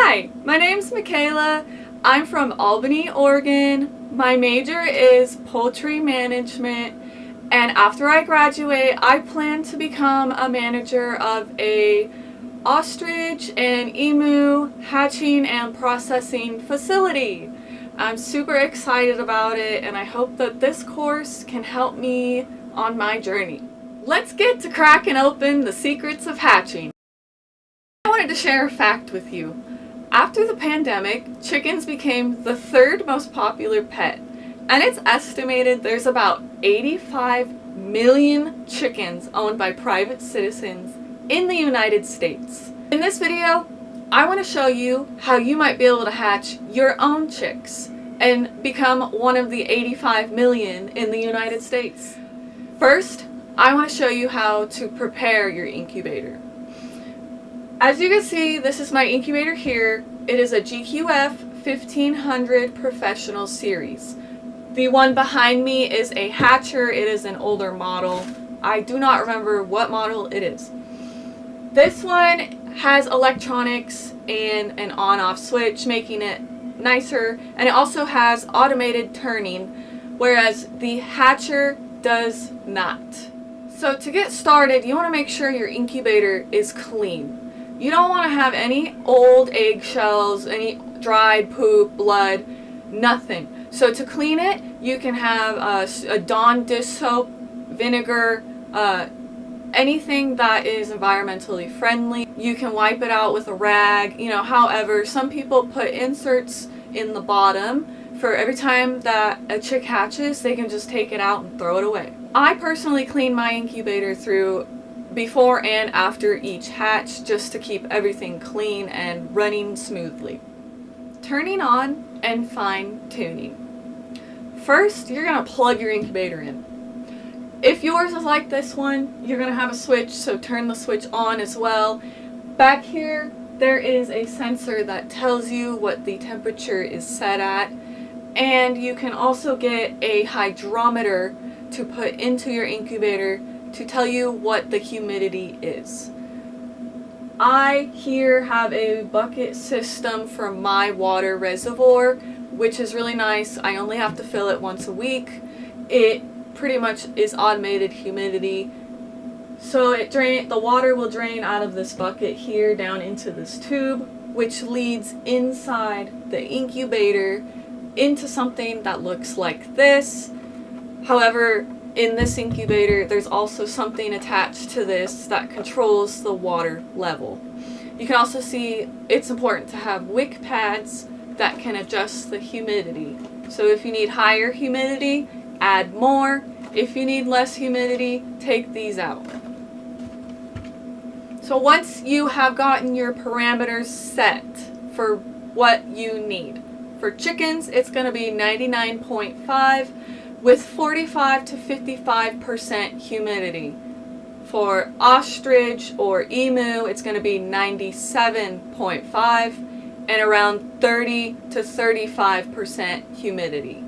Hi, my name's Michaela. I'm from Albany, Oregon. My major is poultry management, and after I graduate, I plan to become a manager of a ostrich and emu hatching and processing facility. I'm super excited about it, and I hope that this course can help me on my journey. Let's get to cracking open the secrets of hatching. I wanted to share a fact with you. After the pandemic, chickens became the third most popular pet, and it's estimated there's about 85 million chickens owned by private citizens in the United States. In this video, I want to show you how you might be able to hatch your own chicks and become one of the 85 million in the United States. First, I want to show you how to prepare your incubator. As you can see, this is my incubator here. It is a GQF 1500 Professional Series. The one behind me is a hatcher. It is an older model. I do not remember what model it is. This one has electronics and an on-off switch, making it nicer, and it also has automated turning, whereas the hatcher does not. So to get started, you want to make sure your incubator is clean. You don't want to have any old eggshells, any dried poop, blood, nothing. So to clean it, you can have a Dawn dish soap, vinegar, anything that is environmentally friendly. You can wipe it out with a rag. However, some people put inserts in the bottom for every time that a chick hatches, they can just take it out and throw it away. I personally clean my incubator through before and after each hatch, just to keep everything clean and running smoothly. Turning on and fine tuning. First, you're going to plug your incubator in. If yours is like this one, you're going to have a switch, so turn the switch on as well. Back here, there is a sensor that tells you what the temperature is set at, and you can also get a hydrometer to put into your incubator to tell you what the humidity is. I here have a bucket system for my water reservoir, which is really nice. I only have to fill it once a week. It pretty much is automated humidity. So the water will drain out of this bucket here down into this tube, which leads inside the incubator into something that looks like this. However, in this incubator, there's also something attached to this that controls the water level. You can also see it's important to have wick pads that can adjust the humidity. So if you need higher humidity, add more. If you need less humidity, take these out. So once you have gotten your parameters set for what you need, for chickens, it's going to be 99.5 with 45 to 55% humidity. For ostrich or emu, it's going to be 97.5 and around 30 to 35% humidity.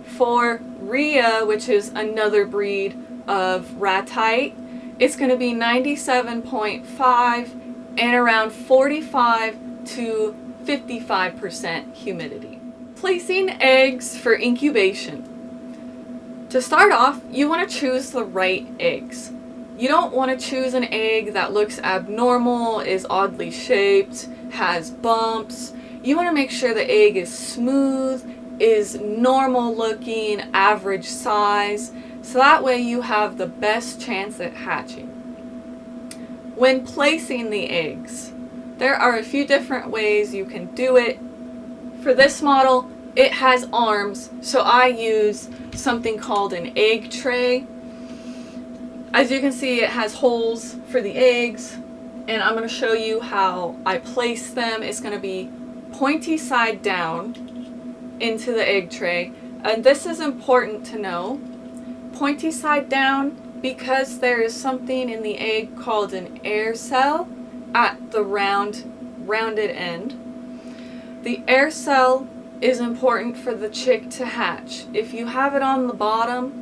For Rhea, which is another breed of ratite, it's going to be 97.5 and around 45 to 55% humidity. Placing eggs for incubation. To start off, you want to choose the right eggs. You don't want to choose an egg that looks abnormal, is oddly shaped, has bumps. You want to make sure the egg is smooth, is normal looking, average size, so that way you have the best chance at hatching. When placing the eggs, there are a few different ways you can do it. For this model, it has arms, so I use something called an egg tray. As you can see, it has holes for the eggs, and I'm going to show you how I place them. It's going to be pointy side down into the egg tray, and this is important to know. Pointy side down because there is something in the egg called an air cell at the rounded end. The air cell is important for the chick to hatch. If you have it on the bottom,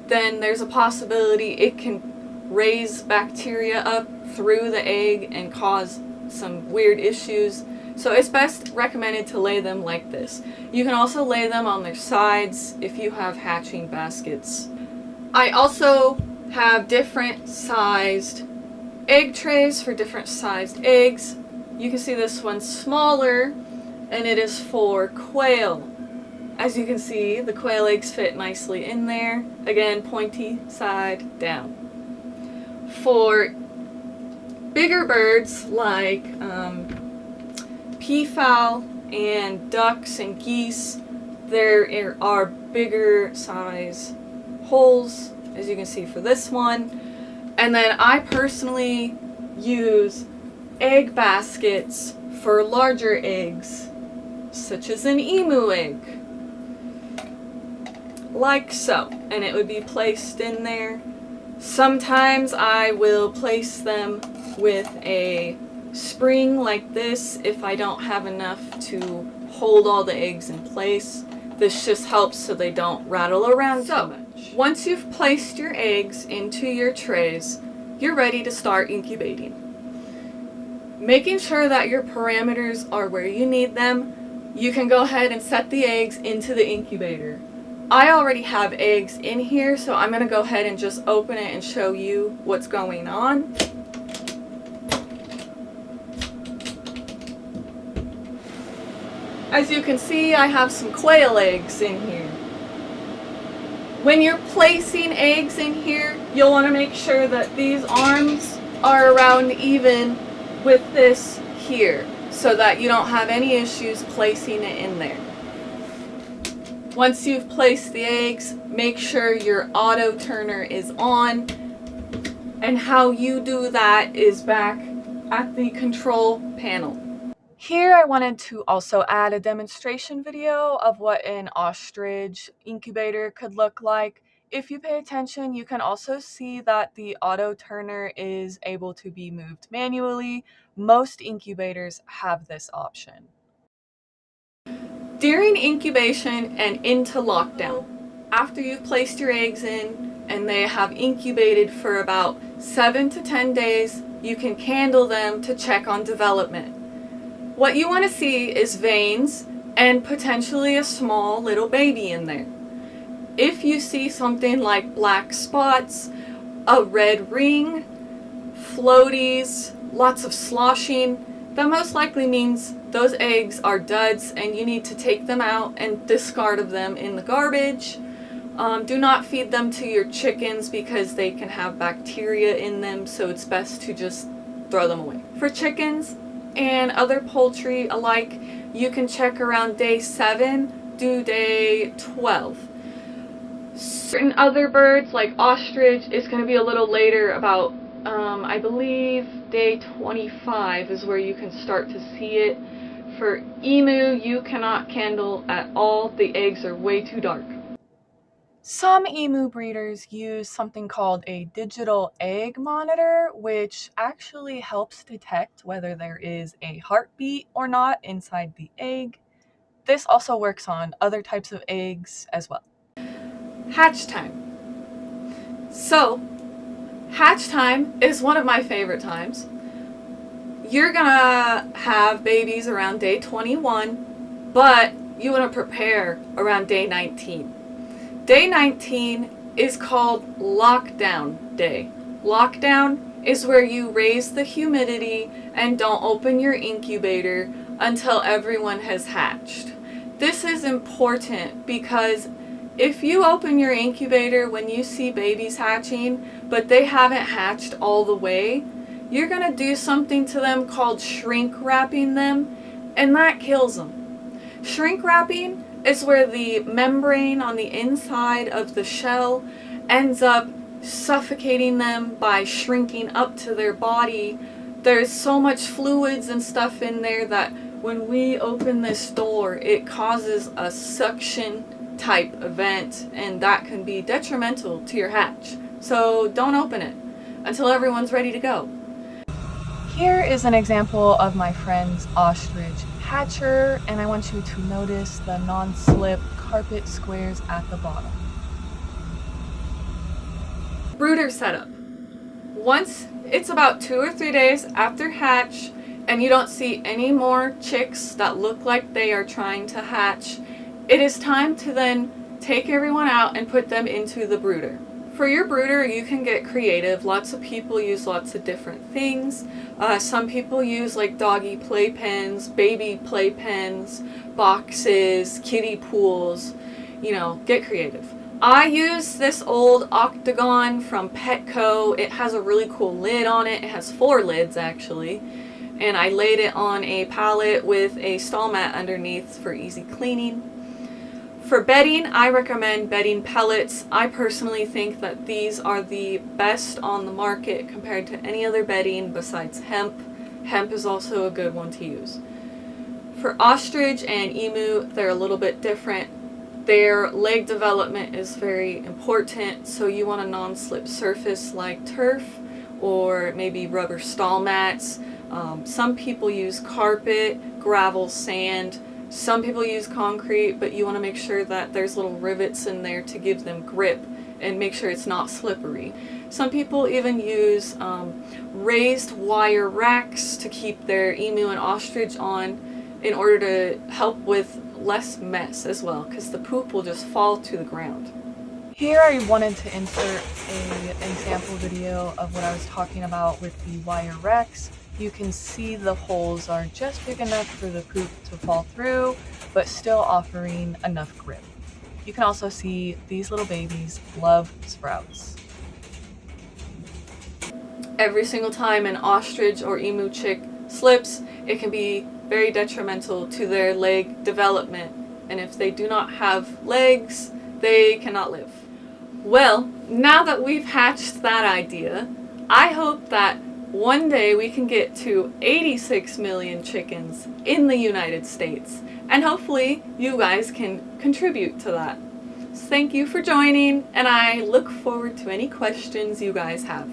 then there's a possibility it can raise bacteria up through the egg and cause some weird issues. So it's best recommended to lay them like this. You can also lay them on their sides if you have hatching baskets. I also have different sized egg trays for different sized eggs. You can see this one's smaller, and it is for quail. As you can see, the quail eggs fit nicely in there. Again, pointy side down. For bigger birds like peafowl and ducks and geese, there are bigger size holes, as you can see for this one. And then I personally use egg baskets for larger eggs, such as an emu egg, like so, and it would be placed in there. Sometimes I will place them with a spring like this if I don't have enough to hold all the eggs in place. This just helps so they don't rattle around so much. Once you've placed your eggs into your trays, you're ready to start incubating. Making sure that your parameters are where you need them, you can go ahead and set the eggs into the incubator. I already have eggs in here, so I'm going to go ahead and just open it and show you what's going on. As you can see, I have some quail eggs in here. When you're placing eggs in here, you'll want to make sure that these arms are around even with this here, so that you don't have any issues placing it in there. Once you've placed the eggs, make sure your auto turner is on, and how you do that is back at the control panel. Here I wanted to also add a demonstration video of what an ostrich incubator could look like. If you pay attention, you can also see that the auto turner is able to be moved manually. Most incubators have this option. During incubation and into lockdown, after you've placed your eggs in and they have incubated for about 7 to 10 days, you can candle them to check on development. What you want to see is veins and potentially a small little baby in there. If you see something like black spots, a red ring, floaties, lots of sloshing, that most likely means those eggs are duds and you need to take them out and discard of them in the garbage. Do not feed them to your chickens because they can have bacteria in them, so it's best to just throw them away. For chickens and other poultry alike, you can check around day 7 to day 12. Certain other birds like ostrich is going to be a little later, about I believe day 25 is where you can start to see it. For emu, you cannot candle at all. The eggs are way too dark. Some emu breeders use something called a digital egg monitor, which actually helps detect whether there is a heartbeat or not inside the egg. This also works on other types of eggs as well. Hatch time. So, hatch time is one of my favorite times. You're gonna have babies around day 21, but you want to prepare around day 19. Day 19 is called lockdown day. Lockdown is where you raise the humidity and don't open your incubator until everyone has hatched. This is important because if you open your incubator when you see babies hatching, but they haven't hatched all the way, you're going to do something to them called shrink wrapping them, and that kills them. Shrink wrapping is where the membrane on the inside of the shell ends up suffocating them by shrinking up to their body. There's so much fluids and stuff in there that when we open this door, it causes a suction type event, and that can be detrimental to your hatch. So don't open it until everyone's ready to go. Here is an example of my friend's ostrich hatcher, and I want you to notice the non-slip carpet squares at the bottom. Brooder setup. Once it's about 2 or 3 days after hatch, and you don't see any more chicks that look like they are trying to hatch, it is time to then take everyone out and put them into the brooder. For your brooder, you can get creative. Lots of people use lots of different things. Some people use like doggy playpens, baby playpens, boxes, kiddie pools. Get creative. I use this old octagon from Petco. It has a really cool lid on it. It has 4 lids actually. And I laid it on a pallet with a stall mat underneath for easy cleaning. For bedding, I recommend bedding pellets. I personally think that these are the best on the market compared to any other bedding besides hemp. Hemp is also a good one to use. For ostrich and emu, they're a little bit different. Their leg development is very important, so you want a non-slip surface like turf or maybe rubber stall mats. Some people use carpet, gravel, sand. Some people use concrete, but you want to make sure that there's little rivets in there to give them grip and make sure it's not slippery. Some people even use raised wire racks to keep their emu and ostrich on in order to help with less mess as well, because the poop will just fall to the ground. Here I wanted to insert an example video of what I was talking about with the wire racks. You can see the holes are just big enough for the poop to fall through, but still offering enough grip. You can also see these little babies love sprouts. Every single time an ostrich or emu chick slips, it can be very detrimental to their leg development. And if they do not have legs, they cannot live. Well, now that we've hatched that idea, I hope that one day we can get to 86 million chickens in the United States, and hopefully you guys can contribute to that. So thank you for joining, and I look forward to any questions you guys have.